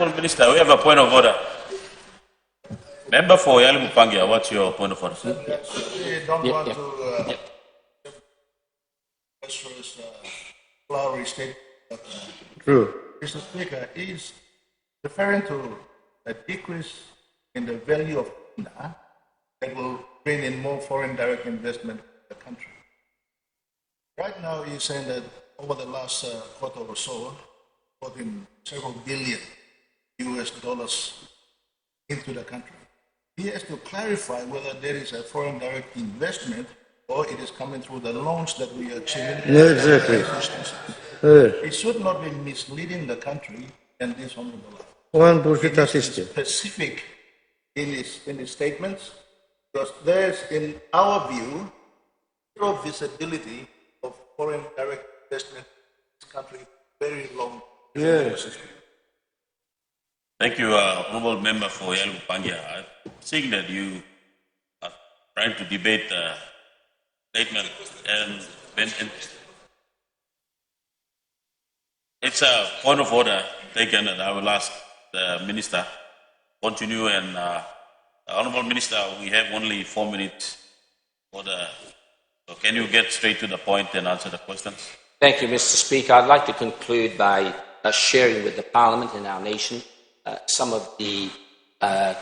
Honourable Minister, we have a point of order. Member for Yali Mupangia, what's your point of order? We don't want to flowery statement. True. Mr. Speaker, is referring to a decrease in the value of Kina that will bring in more foreign direct investment in the country. Right now, he's saying that over the last quarter or so, brought in several billion US dollars into the country. He has to clarify whether there is a foreign direct investment or it is coming through the loans that we are achieving. Exactly. It should not be misleading the country and this honorable. One bullshit system. Specific in his statements, because there's, in our view, zero visibility of foreign direct investment in this country very long. Yes. Thank you, Honourable Member for Yali Mupangia. I'm seeing that you are trying to debate the statement and it's a point of order taken, and I will ask the Minister continue. And Honourable Minister, we have only 4 minutes for the. So can you get straight to the point and answer the questions? Thank you, Mr. Speaker. I'd like to conclude by sharing with the Parliament and our nation some of the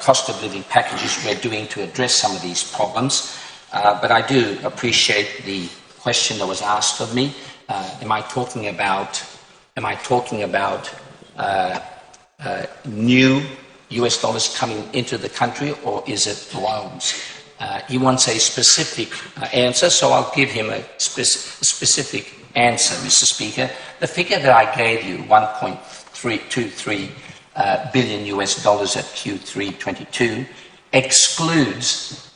cost of living packages we're doing to address some of these problems. But I do appreciate the question that was asked of me. Am I talking about new US dollars coming into the country, or is it loans? He wants a specific answer, so I'll give him a specific answer, Mr. Speaker. The figure that I gave you, 1.323 billion US dollars at Q3 22, excludes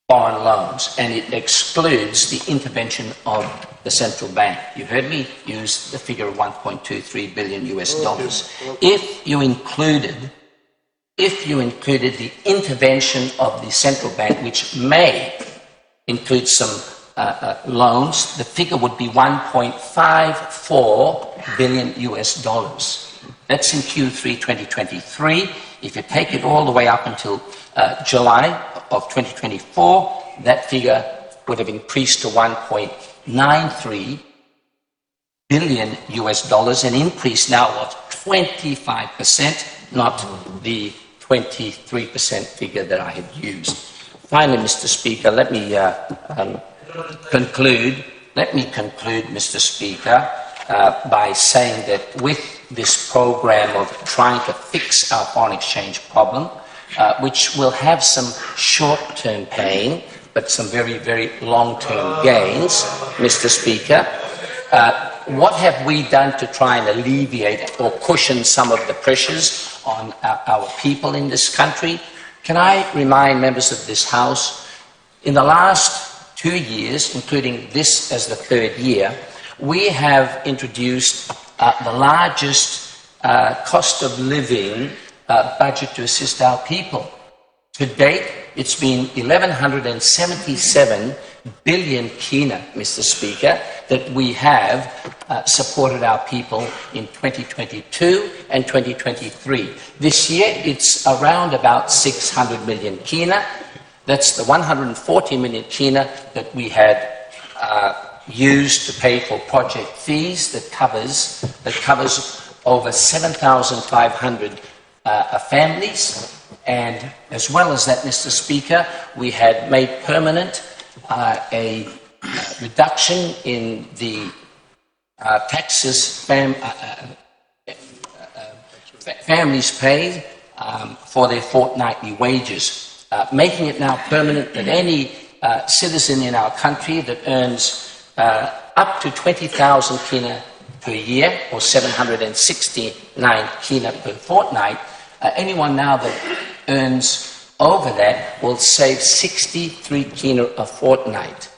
foreign loans, and it excludes the intervention of the central bank. You heard me use the figure of 1.23 billion US dollars. If you included the intervention of the central bank, which may include some loans, the figure would be 1.54 billion US dollars. That's in Q3 2023. If you take it all the way up until July of 2024, that figure would have increased to 1.93 billion US dollars, an increase now of 25%, not the 23% figure that I had used. Finally, Mr. Speaker, let me conclude, Mr. Speaker, by saying that with this program of trying to fix our foreign exchange problem, which will have some short-term pain, but some very, very long-term gains, Mr. Speaker, what have we done to try and alleviate or cushion some of the pressures on our people in this country? Can I remind members of this House, in the last 2 years, including this as the 3rd year, we have introduced the largest cost of living budget to assist our people. To date, it's been 1,177 billion Kina, Mr. Speaker, that we have supported our people in 2022 and 2023. This year, it's around about 600 million Kina. That's the 140 million Kina that we had used to pay for project fees that covers over 7,500 families. And as well as that, Mr. Speaker, we had made permanent a reduction in the taxes families pay for their fortnightly wages, making it now permanent that any citizen in our country that earns up to 20,000 Kina per year, or 769 Kina per fortnight, anyone now that earns over that will save 63 Kina a fortnight.